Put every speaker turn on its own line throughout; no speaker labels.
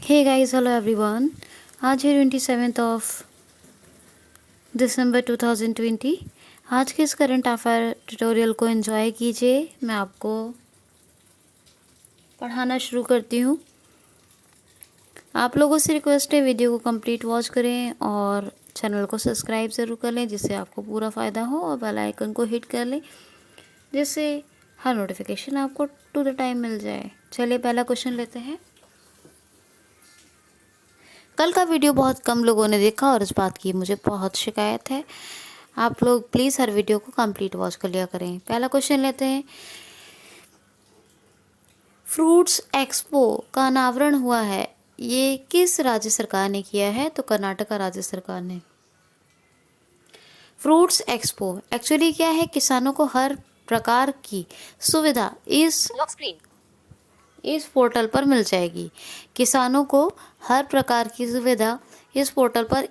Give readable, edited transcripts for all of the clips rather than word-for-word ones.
Hey guys, hello everyone. आज है 27 of December 2020। आज के इस करंट अफेयर ट्यूटोरियल को एंजॉय कीजिए। मैं आपको पढ़ाना शुरू करती हूँ। आप लोगों से रिक्वेस्ट है, वीडियो को कंप्लीट वॉच करें और चैनल को सब्सक्राइब ज़रूर कर लें, जिससे आपको पूरा फ़ायदा हो, और बेल आइकन को हिट कर लें, जिससे हर नोटिफिकेशन आपको टू द टाइम मिल जाए। चलिए पहला क्वेश्चन लेते हैं। कल का वीडियो बहुत कम लोगों ने देखा और इस बात की मुझे बहुत शिकायत है। आप लोग प्लीज़ हर वीडियो को कंप्लीट वॉच कर लिया करें। पहला क्वेश्चन लेते हैं। फ्रूट्स एक्सपो का अनावरण हुआ है, ये किस राज्य सरकार ने किया है? तो कर्नाटका राज्य सरकार ने। फ्रूट्स एक्सपो एक्चुअली क्या है, किसानों को हर प्रकार की सुविधा इस पोर्टल पर मिल जाएगी। किसानों को हर प्रकार की सुविधा इस पोर्टल पर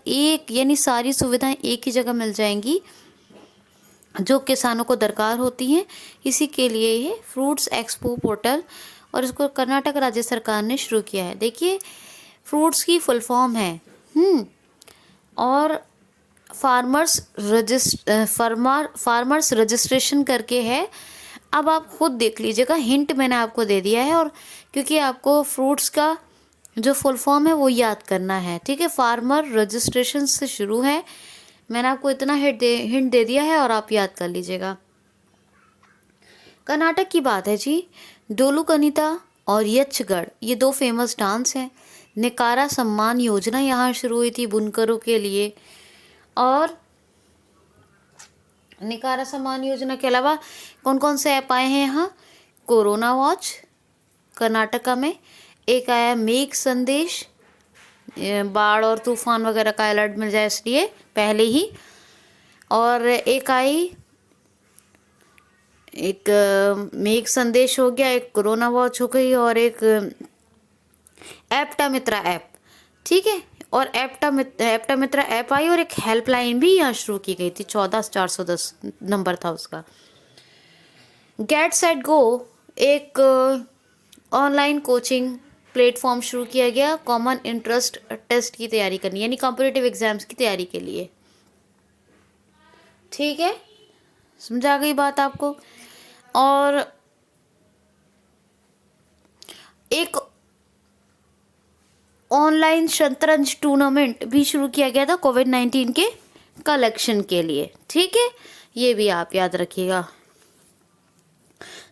यानी सारी सुविधाएं एक ही जगह मिल जाएंगी जो किसानों को दरकार होती हैं। इसी के लिए ये फ्रूट्स एक्सपो पोर्टल, और इसको कर्नाटक राज्य सरकार ने शुरू किया है। देखिए, फ्रूट्स की फुल फॉर्म है और फार्मर्स रजिस्ट्रेशन करके है। अब आप खुद देख लीजिएगा, हिंट मैंने आपको दे दिया है, और क्योंकि आपको फ्रूट्स का जो फुल फॉर्म है वो याद करना है, ठीक है। फार्मर रजिस्ट्रेशन से शुरू है। मैंने आपको इतना हिंट दे दिया है और आप याद कर लीजिएगा। कर्नाटक की बात है जी। डोलू कनिता और यक्षगढ़, ये दो फेमस डांस हैं। निकारा सम्मान योजना यहाँ शुरू हुई थी बुनकरों के लिए, और निकारा सम्मान योजना के अलावा कौन कौन से ऐप आए हैं यहाँ? कोरोना वॉच कर्नाटका में, एक आया मेघ संदेश, बाढ़ और तूफान वगैरह का अलर्ट मिल जाए इसलिए पहले ही, और एक मेघ संदेश हो गया, एक कोरोना वॉच हो गई, और एक एप्टा मित्रा ऐप, ठीक है। और एप्टा मित्रा ऐप आई, और एक हेल्पलाइन भी यहाँ शुरू की गई थी, 14,410 नंबर था उसका। गेट सेट गो एक ऑनलाइन कोचिंग प्लेटफॉर्म शुरू किया गया कॉमन इंटरेस्ट टेस्ट की तैयारी करनी, यानी कॉम्पिटिटिव एग्जाम्स की तैयारी के लिए, ठीक है। समझा गई बात आपको? और एक ऑनलाइन शतरंज टूर्नामेंट भी शुरू किया गया था कोविड-19 के कलेक्शन के लिए, ठीक है। ये भी आप याद रखिएगा,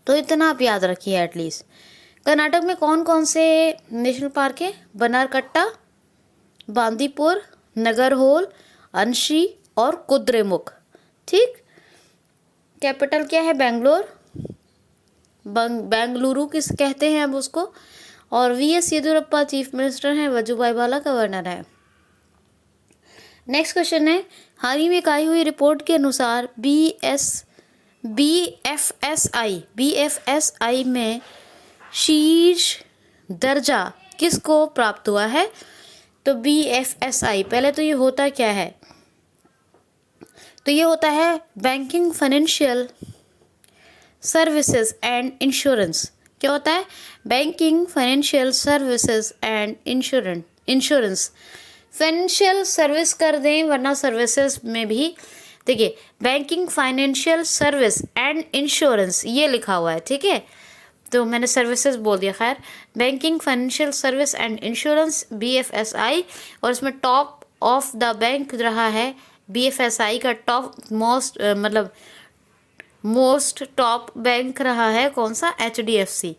तो इतना आप याद रखिए एटलीस्ट। कर्नाटक में कौन कौन से नेशनल पार्क है? बनारकट्टा, बांदीपुर, नगरहोल, अंशी और कुद्रेमुख, ठीक। कैपिटल क्या है? बेंगलोर, बेंगलुरु किस कहते हैं अब उसको। और वीएस येदियुरप्पा चीफ मिनिस्टर हैं, वजुभाई वाला गवर्नर है। नेक्स्ट क्वेश्चन है। हाल ही में एक आई हुई रिपोर्ट के अनुसार बीएफएसआई में शीर्ष दर्जा किसको प्राप्त हुआ है? तो बीएफएसआई, पहले तो ये होता क्या है? तो ये होता है banking, financial services and insurance. क्या होता है? Banking, financial services and insurance. Financial service कर दें, वरना सर्विसेज में भी देखिए banking, financial service and insurance ये लिखा हुआ है, ठीक है। तो मैंने सर्विसेज बोल दिया, खैर। Banking, financial service and insurance BFSI, और इसमें टॉप ऑफ द बैंक रहा है बीएफएसआई का टॉप मोस्ट टॉप बैंक रहा है कौन सा? एचडीएफसी।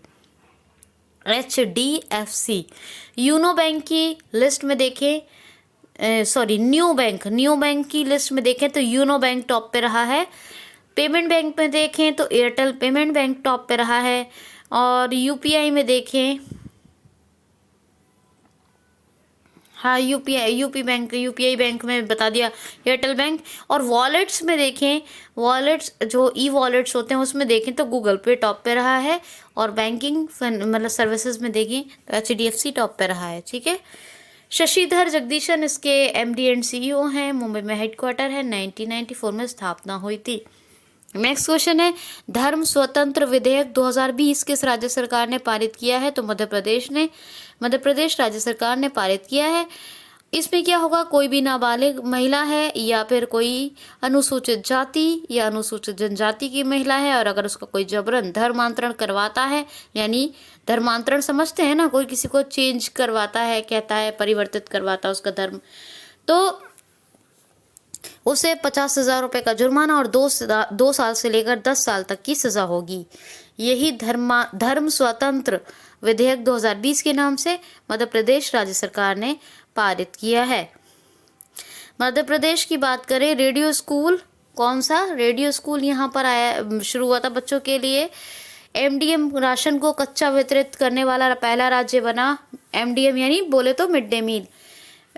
यूनो बैंक की लिस्ट में देखें, न्यू बैंक की लिस्ट में देखें तो यूनो बैंक टॉप पे रहा है। पेमेंट बैंक में देखें तो एयरटेल पेमेंट बैंक टॉप पे रहा है, और यूपीआई में देखें, हाँ यूपीआई बैंक में बता दिया एयरटेल बैंक। और वॉलेट्स में देखें, वॉलेट्स जो ई वॉलेट्स होते हैं उसमें देखें तो गूगल पे टॉप पे रहा है, और बैंकिंग सर्विसेज में देखें तो एचडीएफसी टॉप पे रहा है, ठीक है। शशिधर जगदीशन इसके एमडी एंड सीईओ हैं। मुंबई में हेडक्वार्टर है। 1994 में स्थापना हुई थी नेक्स्ट क्वेश्चन है धर्म स्वतंत्र विधेयक 2020 किस राज्य सरकार ने पारित किया है? तो मध्य प्रदेश राज्य सरकार ने पारित किया है। इसमें क्या होगा, कोई भी नाबालिग महिला है या फिर कोई अनुसूचित जाति या अनुसूचित जनजाति की महिला है और अगर उसका कोई जबरन धर्मांतरण करवाता है, यानी धर्मांतरण समझते हैं ना, कोई किसी को चेंज करवाता है, कहता है परिवर्तित करवाता है उसका धर्म, तो उसे 50,000 रुपये का जुर्माना और 2 साल से लेकर 10 साल तक की सजा होगी। यही धर्म स्वतंत्र विधेयक 2020 के नाम से मध्य प्रदेश राज्य सरकार ने पारित किया है। मध्य प्रदेश की बात करें, रेडियो स्कूल, कौन सा रेडियो स्कूल यहाँ पर आया, शुरू हुआ था बच्चों के लिए। एमडीएम राशन को कच्चा वितरित करने वाला पहला राज्य बना। एमडीएम यानी बोले तो mid day meal,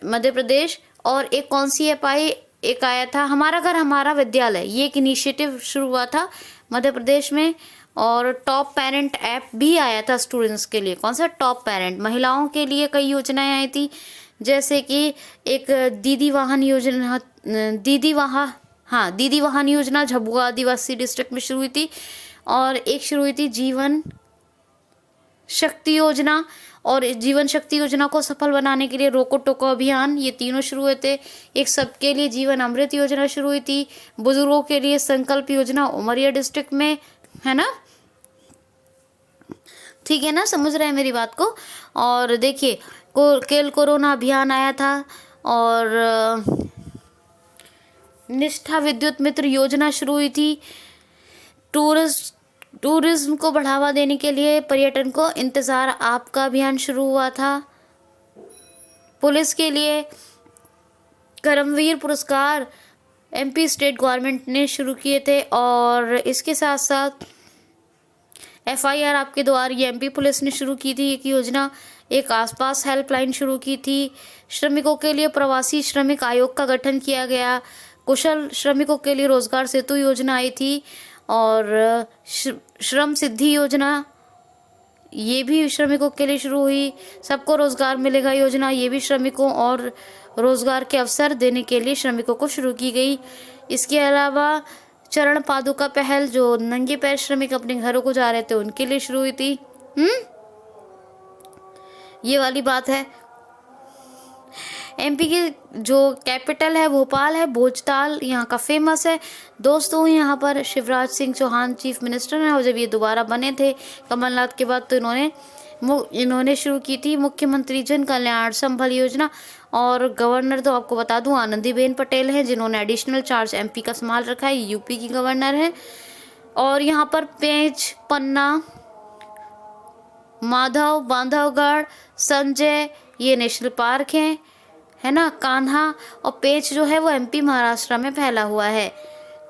Madhya Pradesh. और एक कौन सी ऐप आई, एक आया था हमारा घर हमारा विद्यालय, ये एक इनिशिएटिव शुरू हुआ था मध्य प्रदेश में। और टॉप पेरेंट ऐप भी आया था स्टूडेंट्स के लिए। कौन सा, टॉप पेरेंट। महिलाओं के लिए कई योजनाएं आई थी, जैसे कि एक दीदी वाहन योजना झाबुआ आदिवासी डिस्ट्रिक्ट में शुरू हुई थी। और एक शुरू हुई थी जीवन शक्ति योजना, और जीवन शक्ति योजना को सफल बनाने के लिए रोको टोको अभियान, ये तीनों शुरू हुए थे। एक सबके लिए जीवन अमृत योजना शुरू हुई थी। बुजुर्गों के लिए संकल्प योजना उमरिया डिस्ट्रिक्ट में, है ना, ठीक है ना, समझ रहे हैं मेरी बात को। और देखिए केल कोरोना अभियान आया था, और निष्ठा विद्युत मित्र योजना शुरू हुई थी। टूरिज्म को बढ़ावा देने के लिए पर्यटन को इंतजार आपका अभियान शुरू हुआ था। पुलिस के लिए कर्मवीर पुरस्कार एमपी स्टेट गवर्नमेंट ने शुरू किए थे। और इसके साथ साथ एफआईआर आपके द्वार, ये एमपी पुलिस ने शुरू की थी एक योजना। एक आसपास हेल्पलाइन शुरू की थी। श्रमिकों के लिए प्रवासी श्रमिक आयोग का गठन किया गया। कुशल श्रमिकों के लिए रोजगार सेतु योजना आई थी। और श्रम सिद्धि योजना, ये भी श्रमिकों के लिए शुरू हुई। सबको रोजगार मिलेगा योजना, ये भी श्रमिकों और रोजगार के अवसर देने के लिए श्रमिकों को शुरू की गई। इसके अलावा चरण पादुका पहल, जो नंगे पैर श्रमिक अपने घरों को जा रहे थे उनके लिए शुरू हुई थी। ये वाली बात है। एमपी की जो कैपिटल है भोपाल है, भोजताल यहाँ का फेमस है। दोस्तों यहाँ पर शिवराज सिंह चौहान चीफ मिनिस्टर हैं, और जब ये दोबारा बने थे कमलनाथ के बाद, तो इन्होंने शुरू की थी मुख्यमंत्री जन कल्याण संबल योजना। और गवर्नर तो आपको बता दूं आनंदीबेन पटेल हैं, जिन्होंने एडिशनल चार्ज एमपी का संभाल रखा है, यूपी की गवर्नर है। और यहाँ पर पेंच, पन्ना, माधव, बांधवगढ़, संजय, ये नेशनल पार्क हैं, है ना। कान्हा और पेंच जो है वो एमपी महाराष्ट्र में फैला हुआ है।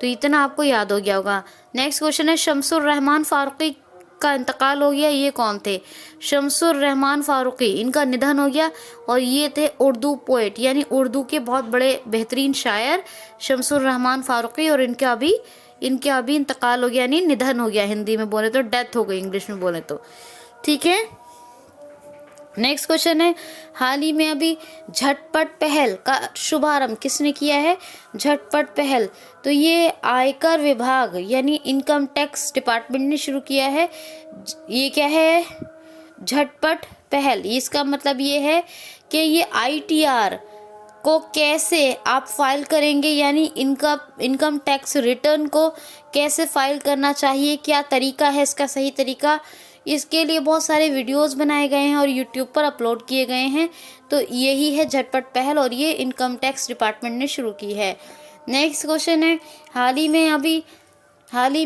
तो इतना आपको याद हो गया होगा। नेक्स्ट क्वेश्चन है शमसुर रहमान फारूकी का इंतकाल हो गया। ये कौन थे? शमसुर रहमान फारूकी, इनका निधन हो गया। और ये थे उर्दू पोएट, यानी उर्दू के बहुत बड़े बेहतरीन शायर शमसुर रहमान फारूकी। और इनका अभी इंतकाल हो गया, यानी निधन हो गया। हिंदी में बोले तो डेथ हो गई, इंग्लिश में बोले तो, ठीक है। नेक्स्ट क्वेश्चन है हाल ही में अभी झटपट पहल का शुभारंभ किसने किया है? झटपट पहल तो ये आयकर विभाग यानी इनकम टैक्स डिपार्टमेंट ने शुरू किया है। ये क्या है? झटपट पहल। इसका मतलब ये है कि ये ITR को कैसे आप फाइल करेंगे, यानी इनकम टैक्स रिटर्न को कैसे फाइल करना चाहिए, क्या तरीका है इसका, सही तरीका। इसके लिए बहुत सारे वीडियोस बनाए गए हैं और यूट्यूब पर अपलोड किए गए हैं। तो यही है झटपट पहल और ये इनकम टैक्स डिपार्टमेंट ने शुरू की है। नेक्स्ट क्वेश्चन है हाल ही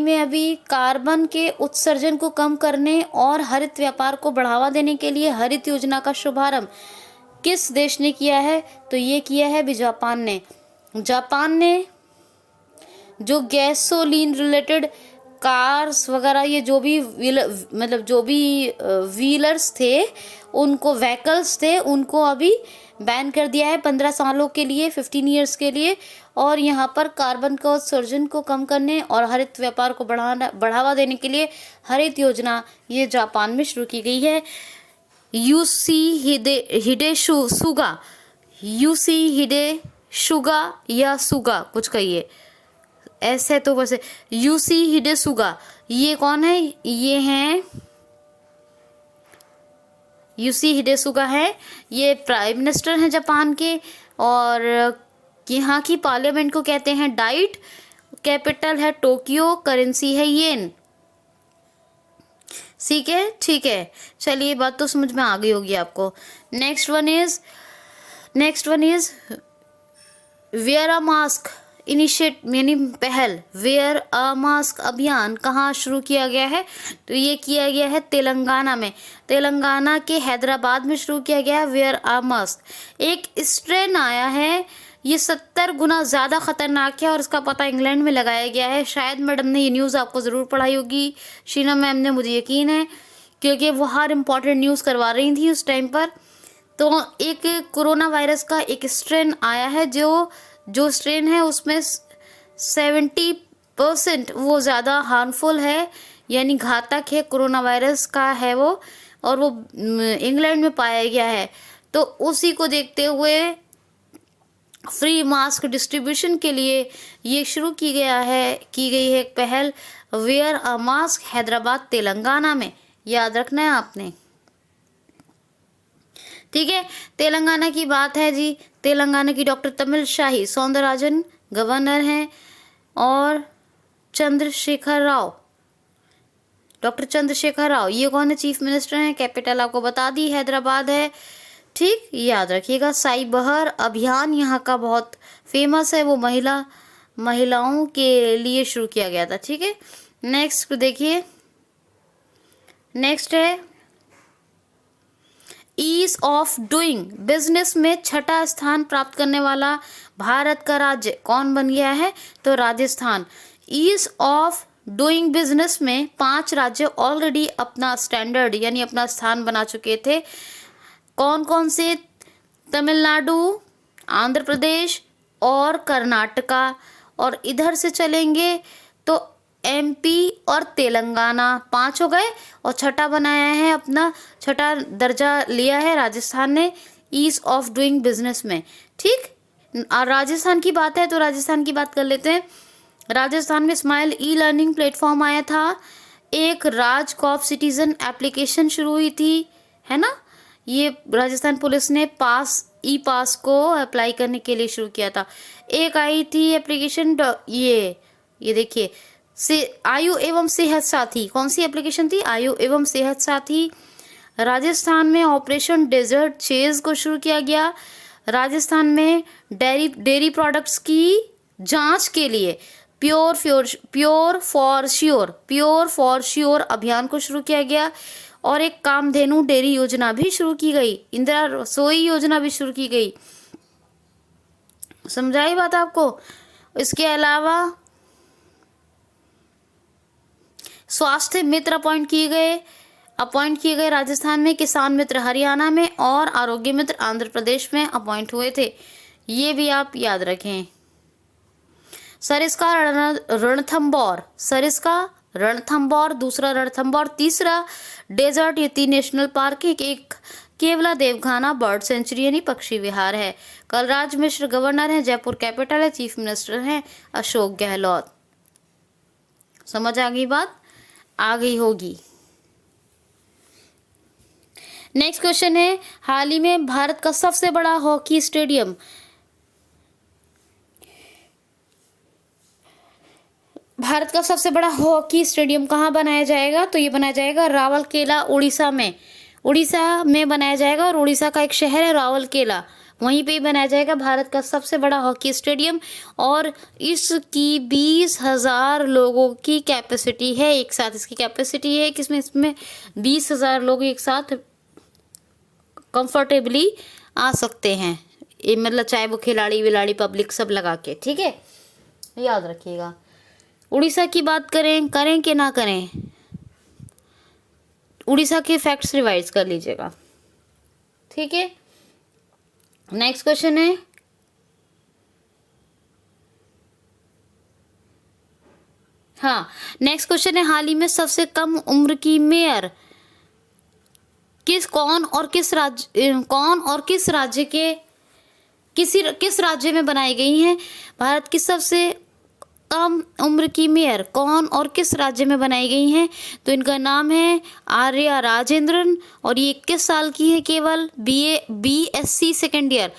में अभी कार्बन के उत्सर्जन को कम करने और हरित व्यापार को बढ़ावा देने के लिए हरित योजना का शुभारंभ किस देश ने किया है? तो ये किया है भी जापान ने। जापान ने जो गैसोलीन रिलेटेड कार्स वगैरह, ये जो भी व्हीलर्स थे, उनको व्हीकल्स थे, उनको अभी बैन कर दिया है 15 सालों के लिए, 15 ईयर्स के लिए। और यहाँ पर कार्बन का उत्सर्जन को कम करने और हरित व्यापार को बढ़ावा देने के लिए हरित योजना ये जापान में शुरू की गई है। यूसी हिडे शुगा या सुगा कुछ कहिए, एस है तो वैसे यूसी हिडेसुगा, ये कौन है? ये हैं यूसी हिडेसुगा है, ये प्राइम मिनिस्टर हैं जापान के, और यहाँ की पार्लियामेंट को कहते हैं डाइट, कैपिटल है टोक्यो, करेंसी है येन। ठीक है, ठीक है, चलिए बात तो समझ में आ गई होगी आपको। Next one is wear a mask initiate, यानी पहल, वेयर अ मास्क अभियान कहाँ शुरू किया गया है? तो ये किया गया है तेलंगाना में, तेलंगाना के हैदराबाद में शुरू किया गया है वेयर अ मास्क। एक स्ट्रेन आया है, ये 70 गुना ज़्यादा खतरनाक है और इसका पता इंग्लैंड में लगाया गया है। शायद मैडम ने ये न्यूज़ आपको ज़रूर पढ़ाई होगी, शीना मैम ने, मुझे यकीन है, क्योंकि वो हर इम्पॉर्टेंट न्यूज़ करवा रही थी उस टाइम पर। तो एक कोरोना वायरस का एक स्ट्रेन आया है, जो स्ट्रेन है उसमें 70% वो ज़्यादा हार्मफुल है, यानी घातक है, कोरोना वायरस का है वो, और वो इंग्लैंड में पाया गया है। तो उसी को देखते हुए फ्री मास्क डिस्ट्रीब्यूशन के लिए ये शुरू की गई है एक पहल, wear a mask, Hyderabad Telangana में, याद रखना है आपने। ठीक है, तेलंगाना की बात है जी। तेलंगाना की डॉक्टर तमिलसाई सौंदरराजन गवर्नर हैं, और चंद्रशेखर राव, डॉक्टर चंद्रशेखर राव, ये कौन है? चीफ मिनिस्टर हैं। कैपिटल आपको बता दी हैदराबाद है। ठीक, याद रखिएगा। साई बहर अभियान यहाँ का बहुत फेमस है, वो महिलाओं के लिए शुरू किया गया था। ठीक है, नेक्स्ट देखिए, नेक्स्ट है ईज ऑफ डूइंग बिजनेस में छठा स्थान प्राप्त करने वाला भारत का राज्य कौन बन गया है? तो Rajasthan. Ease of doing business में 5 राज्य ऑलरेडी अपना स्टैंडर्ड यानी अपना स्थान बना चुके थे। कौन कौन से? तमिलनाडु, आंध्र प्रदेश और कर्नाटका, और इधर से चलेंगे तो एमपी और तेलंगाना, 5 हो गए, और छठा बनाया है, अपना छठा दर्जा लिया है राजस्थान ने ईज ऑफ डूइंग बिजनेस में। ठीक, और राजस्थान की बात है तो राजस्थान की बात कर लेते हैं। राजस्थान में स्माइल ई लर्निंग प्लेटफॉर्म आया था, एक राज कॉप सिटीजन एप्लीकेशन शुरू हुई थी, है ना, ये राजस्थान पुलिस ने ई पास को अप्लाई करने के लिए शुरू किया था। एक आई थी एप्लीकेशन, ये देखिए, आयु एवं सेहत साथी, कौन सी एप्लीकेशन थी? आयु एवं सेहत साथी। राजस्थान में ऑपरेशन डेजर्ट चेज को शुरू किया गया। राजस्थान में डेयरी प्रोडक्ट्स की जांच के लिए प्योर फॉर श्योर अभियान को शुरू किया गया, और एक कामधेनु डेयरी योजना भी शुरू की गई, इंदिरा रसोई योजना भी शुरू की गई। समझाई बात आपको? इसके अलावा स्वास्थ्य मित्र अपॉइंट किए गए राजस्थान में, किसान मित्र हरियाणा में, और आरोग्य मित्र आंध्र प्रदेश में अपॉइंट हुए थे। ये भी आप याद रखें। सरिस्का रणथंबोर, दूसरा रणथंबोर, तीसरा डेजर्ट, ये 3 नेशनल पार्क है। एक केवला देवखाना बर्ड सेंचुरी यानी पक्षी विहार है। कलराज मिश्र गवर्नर हैं, जयपुर कैपिटल है। चीफ मिनिस्टर हैं अशोक गहलोत। समझ आ गई बात? आ गई होगी। नेक्स्ट क्वेश्चन है, हाल ही में भारत का सबसे बड़ा हॉकी स्टेडियम, भारत का सबसे बड़ा हॉकी स्टेडियम कहाँ बनाया जाएगा? तो ये बनाया जाएगा रावलकेला, उड़ीसा में बनाया जाएगा, और उड़ीसा का एक शहर है रावलकेला, वहीं पे ही बनाया जाएगा भारत का सबसे बड़ा हॉकी स्टेडियम। और इसकी 20,000 लोगों की कैपेसिटी है, एक साथ इसकी कैपेसिटी है, किसमें इसमें 20,000 लोग एक साथ कंफर्टेबली आ सकते हैं, ये मतलब चाहे वो खिलाड़ी पब्लिक सब लगा के। ठीक है, याद रखिएगा। उड़ीसा की बात करें कि ना करें, उड़ीसा के फैक्ट्स रिवाइज कर लीजिएगा। ठीक है, नेक्स्ट क्वेश्चन है, हाँ नेक्स्ट क्वेश्चन है, हाल ही में सबसे कम उम्र की मेयर कौन और किस राज्य में बनाई गई हैं? भारत की सबसे कम उम्र की मेयर कौन और किस राज्य में बनाई गई हैं? तो इनका नाम है आर्या राजेंद्रन और ये 21 साल की है केवल। BSc second year,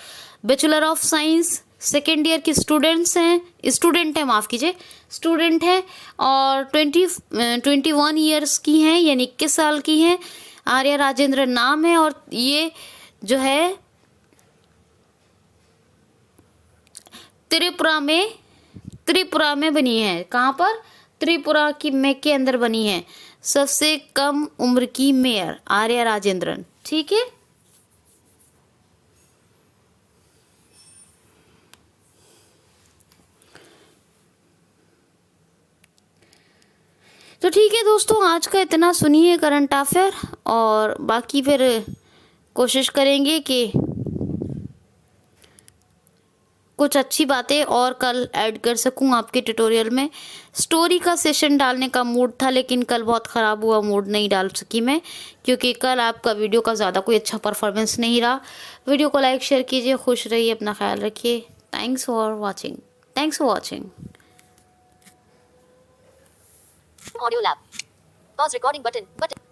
bachelor of science second year की स्टूडेंट है, माफ़ कीजिए, स्टूडेंट है और 21 ईयर्स की हैं, यानी 21 साल की हैं। आर्या राजेंद्रन नाम है और ये जो है त्रिपुरा में बनी है। कहाँ पर? त्रिपुरा की में के अंदर बनी है। सबसे कम उम्र की मेयर आर्या राजेंद्रन। ठीक है, तो ठीक है दोस्तों, आज का इतना सुनिए करंट अफेयर, और बाकी फिर कोशिश करेंगे कि कुछ अच्छी बातें और कल ऐड कर सकूं आपके ट्यूटोरियल में। स्टोरी का सेशन डालने का मूड था, लेकिन कल बहुत ख़राब हुआ, मूड नहीं डाल सकी मैं, क्योंकि कल आपका वीडियो का ज़्यादा कोई अच्छा परफॉर्मेंस नहीं रहा। वीडियो को लाइक शेयर कीजिए, खुश रहिए, अपना ख्याल रखिए। Thanks for watching.
Audio Lab. Pause recording button.